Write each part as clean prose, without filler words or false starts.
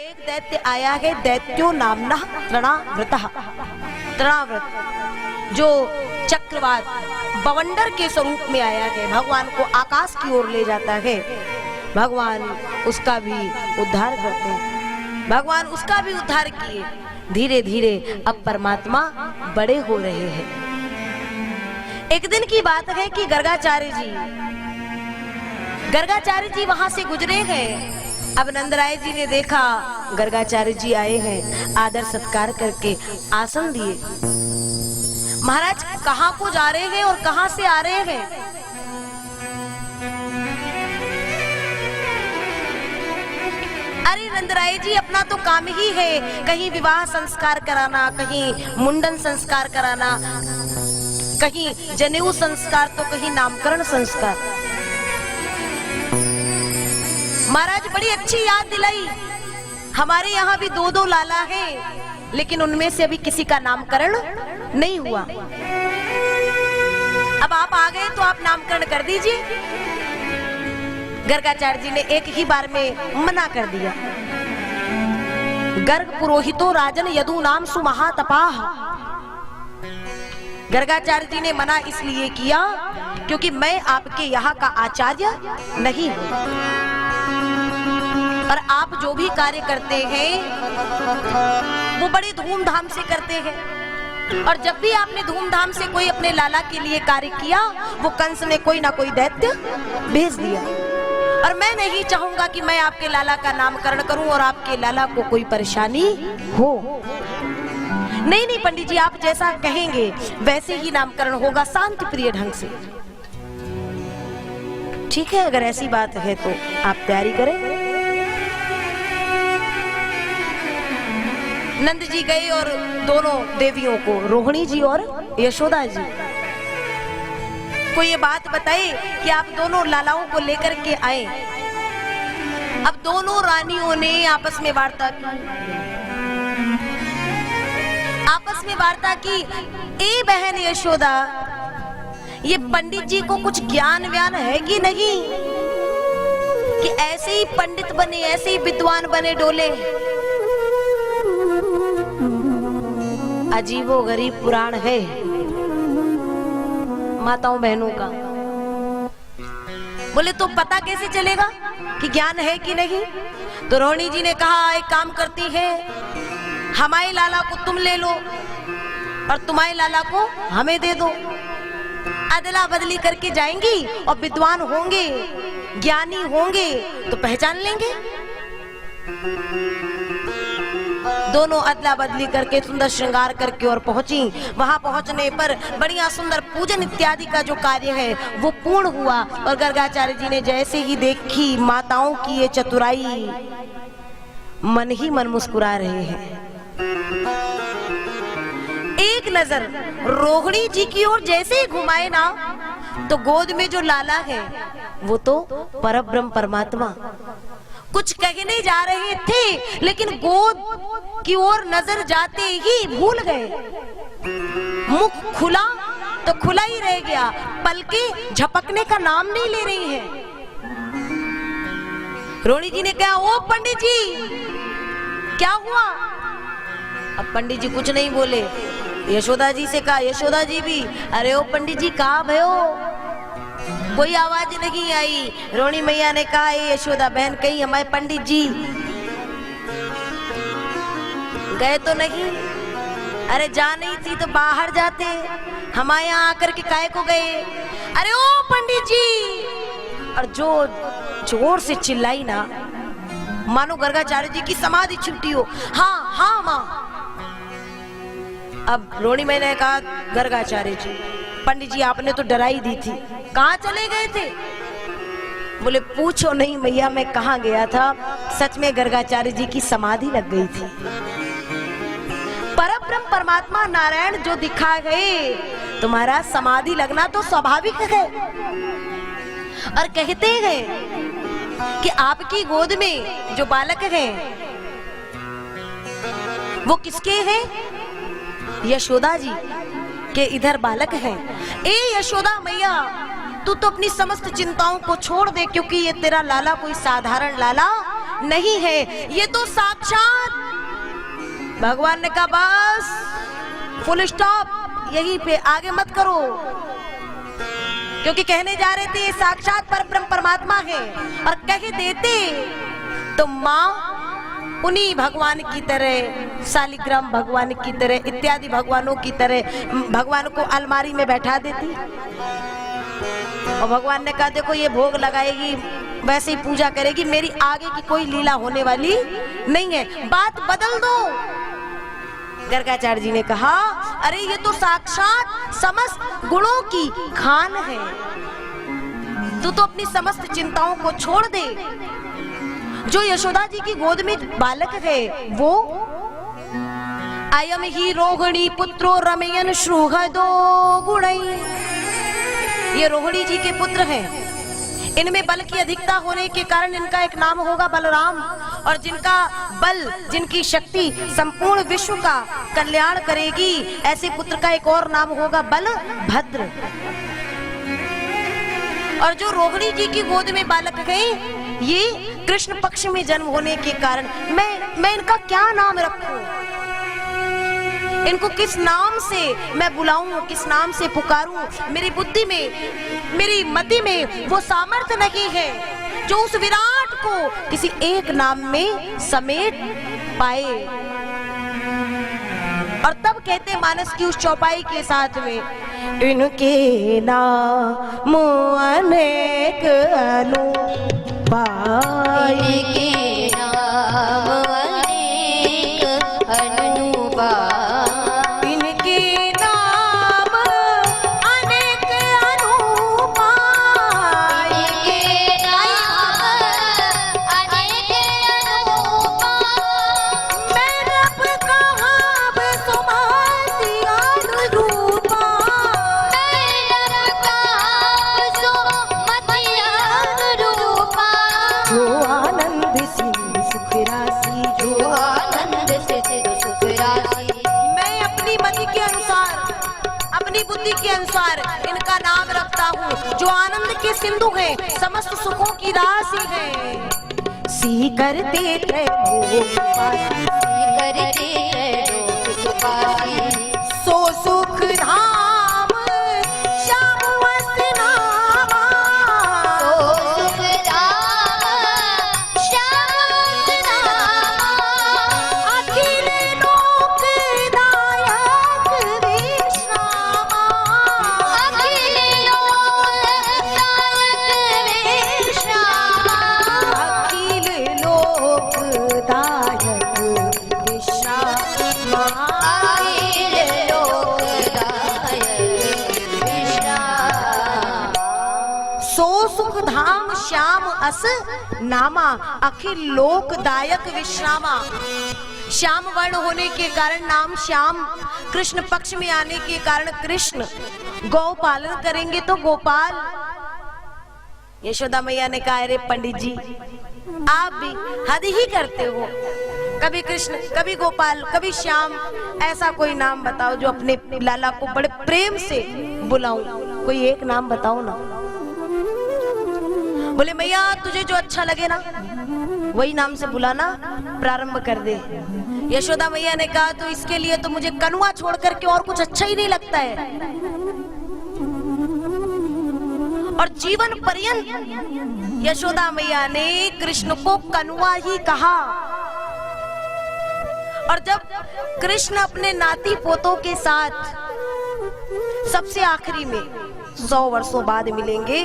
एक दैत्य आया है, दैत्यो नामना तृणाव्रतः। तृणाव्रत जो चक्रवात बवंडर के स्वरूप में आया है, भगवान को आकाश की ओर ले जाता है। भगवान उसका भी उद्धार करते हैं। भगवान उसका भी उद्धार किए। धीरे धीरे अब परमात्मा बड़े हो रहे हैं। एक दिन की बात है कि गर्गाचार्य जी वहां से गुजरे हैं। अब नंदराय जी ने देखा गर्गाचार्य जी आए हैं, आदर सत्कार करके आसन दिए। महाराज कहाँ को जा रहे हैं और कहाँ से आ रहे हैं? अरे नंदराय जी, अपना तो काम ही है कहीं विवाह संस्कार कराना, कहीं मुंडन संस्कार कराना, कहीं जनेऊ संस्कार, तो कहीं नामकरण संस्कार। महाराज बड़ी अच्छी याद दिलाई। हमारे यहाँ भी 2-2 लाला हैं, लेकिन उनमें से अभी किसी का नामकरण नहीं हुआ। अब आप आ गए तो आप नामकरण कर दीजिए। गर्गाचार्य जी ने एक ही बार में मना कर दिया। गर्ग पुरोहितो राजन यदु नाम सुमहातपाह। गर्गाचार्य जी ने मना इसलिए किया क्योंकि मैं आपके यहाँ का आचार्य नहीं हूं, और आप जो भी कार्य करते हैं वो बड़े धूमधाम से करते हैं। और जब भी आपने धूमधाम से कोई अपने लाला के लिए कार्य किया, वो कंस ने कोई ना कोई दैत्य भेज दिया। और मैं नहीं चाहूंगा कि मैं आपके लाला का नामकरण करूं और आपके लाला को कोई परेशानी हो। नहीं नहीं पंडित जी, आप जैसा कहेंगे वैसे ही नामकरण होगा, शांति प्रिय ढंग से। ठीक है, अगर ऐसी बात है तो आप तैयारी करें। नंद जी गए और दोनों देवियों को, रोहिणी जी और यशोदा जी को ये बात बताई कि आप दोनों लालाओं को लेकर के आए। अब दोनों रानियों ने आपस में वार्ता की। ए बहन यशोदा, ये पंडित जी को कुछ ज्ञान व्यान है कि नहीं, कि ऐसे ही पंडित बने, ऐसे ही विद्वान बने डोले। अजीबो गरीब पुराण है माताओं बहनों का। बोले तो पता कैसे चलेगा कि ज्ञान है कि नहीं? तो रोहिणी जी ने कहा, एक काम करती है, हमारे लाला को तुम ले लो और तुम्हारे लाला को हमें दे दो। अदला बदली करके जाएंगी और विद्वान होंगे, ज्ञानी होंगे तो पहचान लेंगे। दोनों अदला बदली करके सुंदर श्रृंगार करके और पहुंची। वहां पहुंचने पर बढ़िया सुंदर पूजन इत्यादि का जो कार्य है वो पूर्ण हुआ। और गर्गाचार्य जी ने जैसे ही देखी माताओं की ये चतुराई, मन ही मन मुस्कुरा रहे हैं। एक नजर रोहिणी जी की ओर जैसे ही घुमाए ना, तो गोद में जो लाला है वो तो परब्रह्म परमात्मा कुछ कहने जा रहे थे, लेकिन गोद की ओर नजर जाते ही भूल गए। मुख खुला तो खुला ही रह गया, पलकें झपकने का नाम नहीं ले रही है। रोहिणी जी ने कहा, ओ पंडित जी क्या हुआ? अब पंडित जी कुछ नहीं बोले। यशोदा जी से कहा, यशोदा जी भी, अरे ओ पंडित जी कहाँ भयो? कोई आवाज नहीं आई। रोहिणी मैया ने कहा, यशोदा बहन कहीं हमारे पंडित जी गए तो नहीं? अरे जा नहीं थी तो बाहर जाते, हमारे यहाँ आकर के काहे को गए? अरे ओ पंडित जी! और जो जोर से चिल्लाई ना, मानो गर्गाचार्य जी की समाधि छूटी हो। हाँ हाँ माँ। अब रोहिणी मैया ने कहा, गर्गाचार्य जी, पंडित जी आपने तो डराई दी थी, कहाँ चले गए थे? बोले पूछो नहीं मैया, मैं कहाँ गया था, सच में गर्गाचार्य जी की समाधि लग गई थी। परब्रह्म परमात्मा नारायण जो दिखा गए, तुम्हारा समाधि लगना तो स्वाभाविक है। और कहते हैं कि आपकी गोद में जो बालक हैं वो किसके हैं? यशोदा जी के इधर बालक हैं। ए यशोदा मैया, तू तो अपनी समस्त चिंताओं को छोड़ दे, क्योंकि ये तेरा लाला कोई साधारण लाला नहीं है, ये तो साक्षात। भगवान ने कहा बस फुल स्टॉप, यहीं पे आगे मत करो, क्योंकि कहने जा रहे थे ये साक्षात परब्रह्म परमात्मा है, और कह देते तो माँ उन्हीं भगवान की तरह, शालिग्राम भगवान की तरह, इत्यादि भगवानों की तरह भगवान को अलमारी में बैठा देती। और भगवान ने कहा देखो ये भोग लगाएगी, वैसे ही पूजा करेगी, मेरी आगे की कोई लीला होने वाली नहीं है, बात बदल दो। गर्गाचार्य जी ने कहा अरे ये तो साक्षात समस्त गुणों की खान है, तू तो अपनी समस्त चिंताओं को छोड़ दे। जो यशोदा जी की गोद में बालक है वो अयम ही रोहिणी पुत्रो रमयन श्रुहदो गुणई, ये रोहिणी जी के पुत्र हैं। इनमें बल की अधिकता होने के कारण इनका एक नाम होगा बलराम, और जिनका बल, जिनकी शक्ति संपूर्ण विश्व का कल्याण करेगी, ऐसे पुत्र का एक और नाम होगा बलभद्र। और जो रोहिणी जी की गोद में बालक है ये कृष्ण पक्ष में जन्म होने के कारण मैं इनका क्या नाम रखूं, इनको किस नाम से मैं बुलाऊं, किस नाम से पुकारूं। मेरी बुद्धि में, मेरी मति में वो सामर्थ्य नहीं है जो उस विराट को किसी एक नाम में समेट पाए। और तब कहते मानस की उस चौपाई के साथ में इनके नाम अनेक अनुपाय, इनके नाम अनेक अनुपाय, इनके नाम अनेक अनुपाय, इनके नाम अनेक अनुपाय, मैं रब कहाब सुमति अनुरूपा, मैं रब कहाब सुमति अनुरूपा, जो आनंद सिंधु सुख राशि, जो आनंद से सिर सुख राशि। मैं अपनी मति के अनुसार, अपनी बुद्धि के अनुसार इनका नाम रखता हूँ, जो आनंद के सिंधु है, समस्त सुखों की राशि है। सी करते करते लोक सुखासी, सो सुख धाम श्याम वस नामा, सो सुख धाम श्याम नामा, अखिल लोक दायक विश्रामा, अखिल लोकदायक विश्रामा, अखिल लोकदायक विश्रामा, अखिल लोकदायक विश्रामा। सो सुख धाम श्याम अस नामा, अखिल लोकदायक विश्रामा। श्याम वर्ण होने के कारण नाम श्याम, कृष्ण पक्ष में आने के कारण कृष्ण, गौ पालन करेंगे तो गोपाल। यशोदा मैया ने कहा अरे पंडित जी आप भी हद ही करते हो, कभी कृष्ण, कभी गोपाल, कभी श्याम, ऐसा कोई नाम बताओ जो अपने लाला को बड़े प्रेम से बुलाऊं, कोई एक नाम बताओ ना। बोले मैया तुझे जो अच्छा लगे ना वही नाम से बुलाना प्रारंभ कर दे। यशोदा मैया ने कहा तो इसके लिए तो मुझे कनुआ छोड़ करके और कुछ अच्छा ही नहीं लगता है। और जीवन पर्यंत यशोदा मैया ने कृष्ण को कनुआ ही कहा। और जब कृष्ण अपने नाती पोतों के साथ सबसे आखिरी में 100 वर्षों बाद मिलेंगे,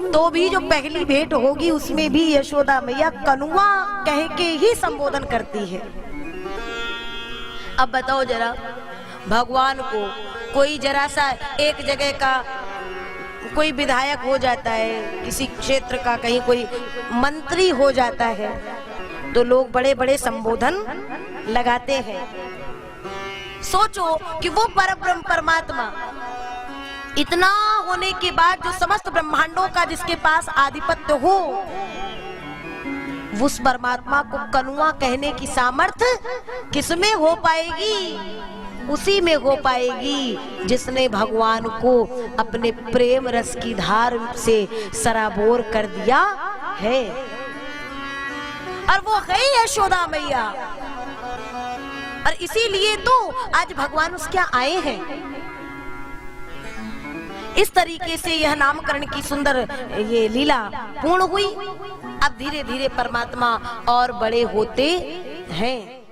तो भी जो पहली भेंट होगी उसमें भी यशोदा मैया कनुआ कह के ही संबोधन करती है। अब बताओ जरा, भगवान को कोई जरा सा एक जगह का कोई विधायक हो जाता है, किसी क्षेत्र का कहीं कोई मंत्री हो जाता है, तो लोग बड़े बड़े संबोधन लगाते हैं। सोचो कि वो परब्रह्म परमात्मा इतना होने के बाद जो समस्त ब्रह्मांडों का जिसके पास आधिपत्य हो, उस परमात्मा को कनुआ कहने की सामर्थ्य किसमें हो पाएगी? उसी में हो पाएगी जिसने भगवान को अपने प्रेम रस की धार से सराबोर कर दिया है। और वो है यशोदा मैया। और इसीलिए तो आज भगवान उसके यहाँ आए हैं। इस तरीके से यह नामकरण की सुंदर ये लीला पूर्ण हुई। अब धीरे धीरे परमात्मा और बड़े होते हैं।